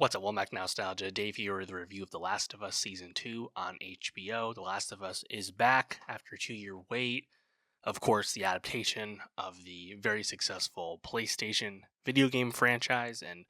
What's up, Womack Nowstalgia? Dave here with a review of The Last of Us Season 2 on HBO. The Last of Us is back after a 2-year wait. Of course, the adaptation of the very successful PlayStation video game franchise, and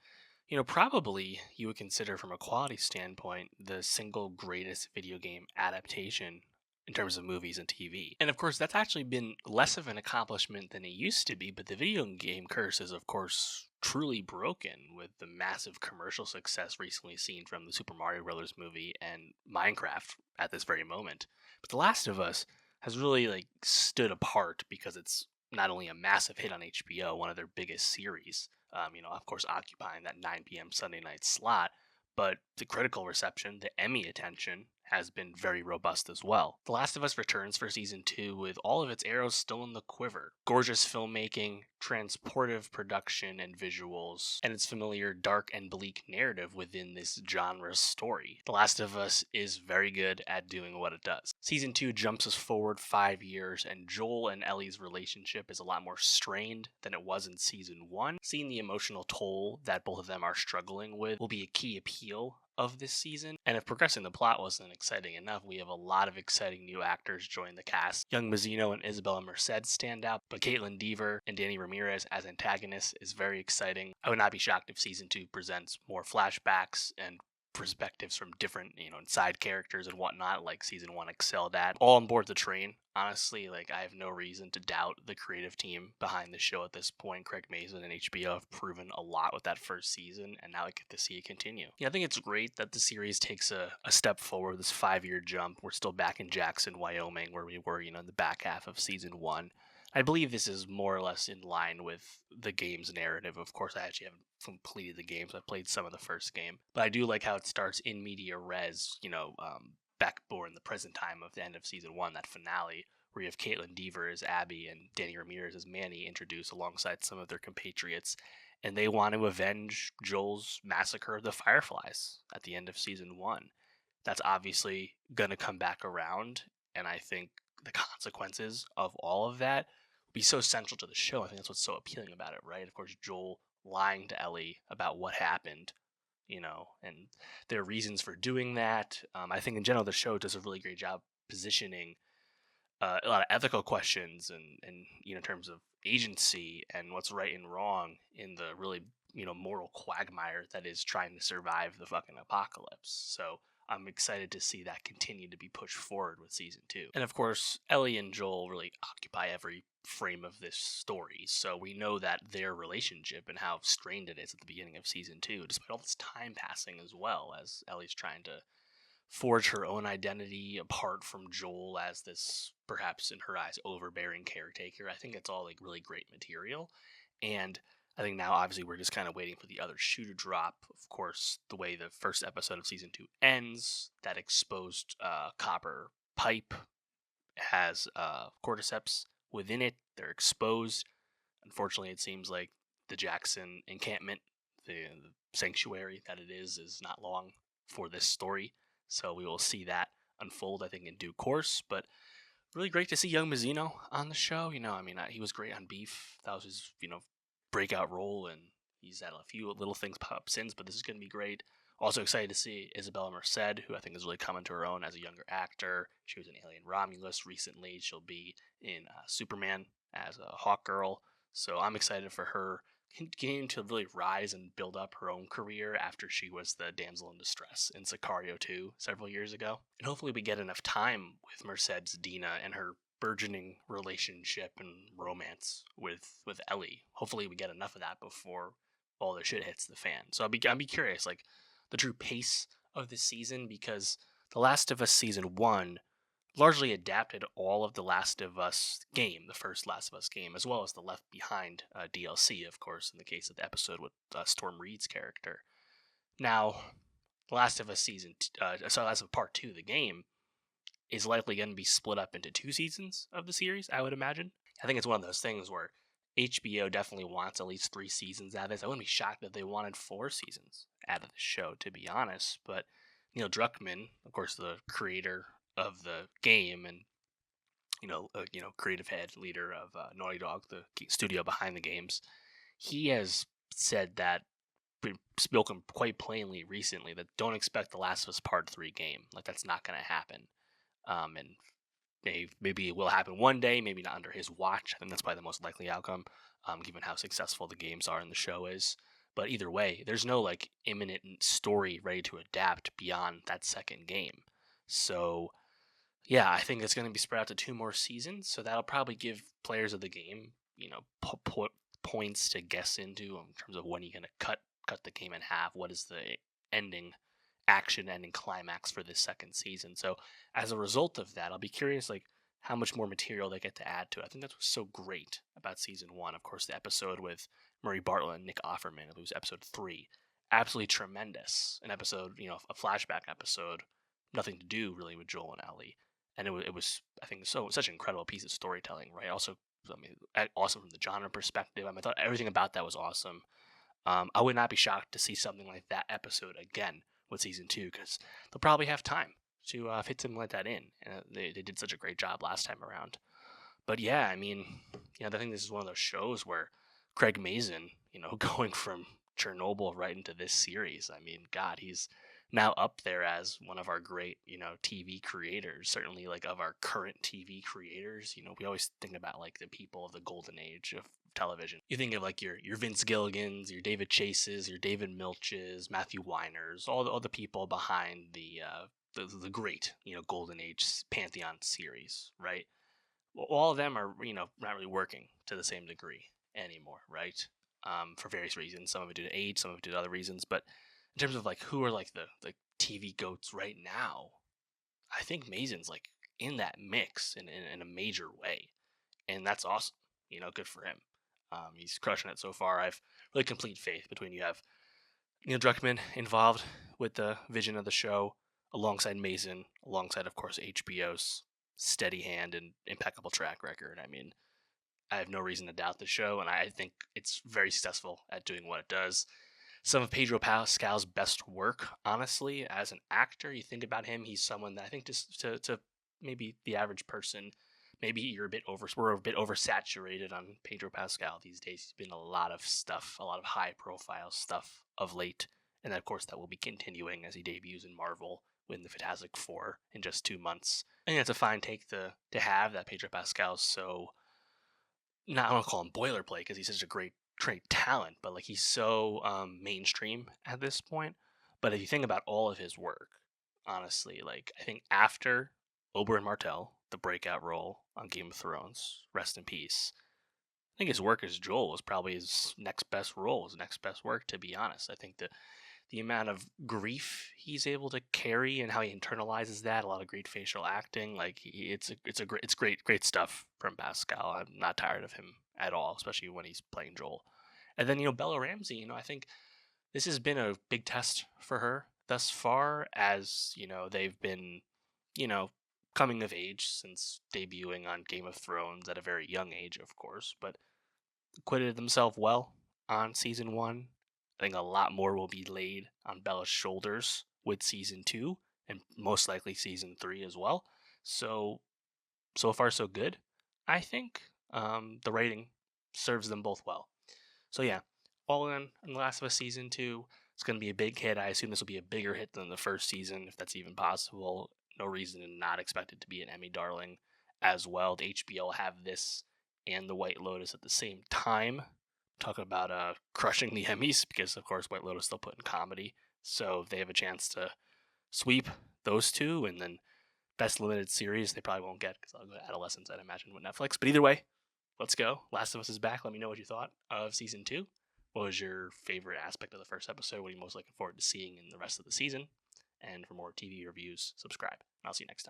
probably you would consider from a quality standpoint the single greatest video game adaptation in terms of movies and TV. And of course, that's actually been less of an accomplishment than it used to be, but the video game curse is, of course, truly broken with the massive commercial success recently seen from the Super Mario Brothers movie and Minecraft at this very moment. But The Last of Us has really stood apart because it's not only a massive hit on HBO, one of their biggest series, of course, occupying that 9 p.m. Sunday night slot, but the critical reception, the Emmy attention, has been very robust as well. The Last of Us returns for season 2 with all of its arrows still in the quiver. Gorgeous filmmaking, transportive production and visuals, and its familiar dark and bleak narrative within this genre story. The Last of Us is very good at doing what it does. Season 2 jumps us forward 5 years, and Joel and Ellie's relationship is a lot more strained than it was in season 1. Seeing the emotional toll that both of them are struggling with will be a key appeal of this season. And if progressing the plot wasn't exciting enough, we have a lot of exciting new actors join the cast. Young Mazzino and Isabella Merced stand out, but Caitlin Dever and Danny Ramirez as antagonists is very exciting. I would not be shocked if season 2 presents more flashbacks and perspectives from different, side characters and whatnot, like season 1 excelled at. All on board the train. Honestly, I have no reason to doubt the creative team behind the show at this point. Craig Mazin and HBO have proven a lot with that first season, and now I get to see it continue. I think it's great that the series takes a step forward, this 5-year jump. We're still back in Jackson, Wyoming, where we were, in the back half of season 1. I believe this is more or less in line with the game's narrative. Of course, I actually haven't completed the games. I played some of the first game, but I do like how it starts in media res, back more in the present time of the end of season 1, that finale, where you have Caitlin Dever as Abby and Danny Ramirez as Manny introduced alongside some of their compatriots, and they want to avenge Joel's massacre of the Fireflies at the end of season 1. That's obviously going to come back around, and I think the consequences of all of that will be so central to the show. I think that's what's so appealing about it, right? Of course, Joel lying to Ellie about what happened, and there are reasons for doing that. I think in general, the show does a really great job positioning a lot of ethical questions and in terms of agency and what's right and wrong in the really moral quagmire that is trying to survive the fucking apocalypse. So I'm excited to see that continue to be pushed forward with season 2. And of course, Ellie and Joel really occupy every frame of this story, so we know that their relationship and how strained it is at the beginning of season 2, despite all this time passing, as well as Ellie's trying to forge her own identity apart from Joel as this, perhaps in her eyes, overbearing caretaker. I think it's all really great material. And I think now obviously we're just kind of waiting for the other shoe to drop. Of course, the way the first episode of season 2 ends, that exposed copper pipe has cordyceps within it. They're exposed. Unfortunately, it seems like the Jackson encampment, the sanctuary that it is not long for this story. So we will see that unfold, I think, in due course. But really great to see young Mazzino on the show. He was great on Beef. That was his, breakout role, and he's had a few little things pop up since, but this is going to be great. Also excited to see Isabella Merced, who I think is really coming to her own as a younger actor. She was in Alien Romulus recently. She'll be in Superman as a Hawk Girl. So I'm excited for her continuing to really rise and build up her own career after she was the damsel in distress in Sicario 2 several years ago. And hopefully we get enough time with Merced's Dina and her burgeoning relationship and romance with Ellie. Hopefully we get enough of that before all the shit hits the fan. So I'll be curious, the true pace of this season, because The Last of Us Season 1 largely adapted all of the Last of Us game, the first Last of Us game, as well as the Left Behind DLC, of course, in the case of the episode with Storm Reed's character. Now, Last of Us Last of Us Part 2, the game, is likely going to be split up into 2 seasons of the series, I would imagine. I think it's one of those things where HBO definitely wants at least 3 seasons out of this. I wouldn't be shocked if they wanted 4 seasons out of the show, to be honest. But Neil Druckmann, of course, the creator of the game and creative head leader of Naughty Dog, the studio behind the games, he has said that been spoken quite plainly recently that don't expect the Last of Us Part 3 game. Like, that's not going to happen. And maybe it will happen one day, maybe not under his watch. I think that's probably the most likely outcome, given how successful the games are and the show is. But either way, there's no like imminent story ready to adapt beyond that second game. So yeah, I think it's going to be spread out to 2 more seasons. So that'll probably give players of the game, points to guess into in terms of when you're going to cut the game in half. What is the ending ending climax for this second season? So as a result of that, I'll be curious like how much more material they get to add to it. I think that's what's so great about season 1. Of course, the episode with Murray Bartlett and Nick Offerman, it was episode 3, absolutely tremendous. An episode, a flashback episode, nothing to do really with Joel and Ellie, and it was I think such an incredible piece of storytelling, right? Also, I mean, awesome from the genre perspective. I thought everything about that was awesome. I would not be shocked to see something like that episode again with season 2 because they'll probably have time to fit something like that in. And they did such a great job last time around. But yeah, I mean, I think this is one of those shows where Craig Mazin, going from Chernobyl right into this series. I mean, God, he's now up there as one of our great, TV creators. Certainly, like of our current TV creators. We always think about like the people of the golden age of television. You think of like your Vince Gilligans, your David Chases, your David Milches, Matthew Weiners, all the people behind the great golden age pantheon series, right? Well, all of them are not really working to the same degree anymore, right? For various reasons. Some of it due to age, some of it due to other reasons. But in terms of like who are like the TV goats right now, I think Mazin's like in that mix in a major way, and that's awesome. Good for him. He's crushing it so far. I've really complete faith between you have Neil Druckmann involved with the vision of the show, alongside Mazin, alongside of course HBO's steady hand and impeccable track record. I mean, I have no reason to doubt the show, and I think it's very successful at doing what it does. Some of Pedro Pascal's best work, honestly, as an actor. You think about him, he's someone that I think just to maybe the average person, maybe we're a bit oversaturated on Pedro Pascal these days. He's been a lot of stuff, a lot of high profile stuff of late, and of course that will be continuing as he debuts in Marvel in the Fantastic Four in just 2 months. I think that's a fine take to have, that Pedro Pascal's so, not, I don't call him boilerplate because he's such a great talent, but like he's so mainstream at this point. But if you think about all of his work, honestly, like I think after Oberyn Martell, the breakout role on Game of Thrones, rest in peace, I think his work as Joel was probably his next best role, his next best work, to be honest. I think the amount of grief he's able to carry and how he internalizes that, a lot of great facial acting, like it's great stuff from Pascal. I'm not tired of him at all, especially when he's playing Joel. And then Bella Ramsey, I think this has been a big test for her thus far, as they've been coming of age since debuting on Game of Thrones at a very young age, of course, but acquitted themselves well on season 1. I think a lot more will be laid on Bella's shoulders with season 2 and most likely season 3 as well. So far so good. I think the rating serves them both well. So yeah, all in The Last of Us season 2, it's going to be a big hit. I assume this will be a bigger hit than the first season, if that's even possible. No reason to not expect it to be an Emmy darling as well. The HBO will have this and The White Lotus at the same time. Talking about crushing the Emmys, because of course White Lotus still put in comedy, so they have a chance to sweep those two. And then best limited series they probably won't get because I'll go to Adolescence, I'd imagine, with Netflix. But either way, let's go. Last of Us is back. Let me know what you thought of season 2. What was your favorite aspect of the first episode? What are you most looking forward to seeing in the rest of the season? And for more TV reviews, subscribe. I'll see you next time.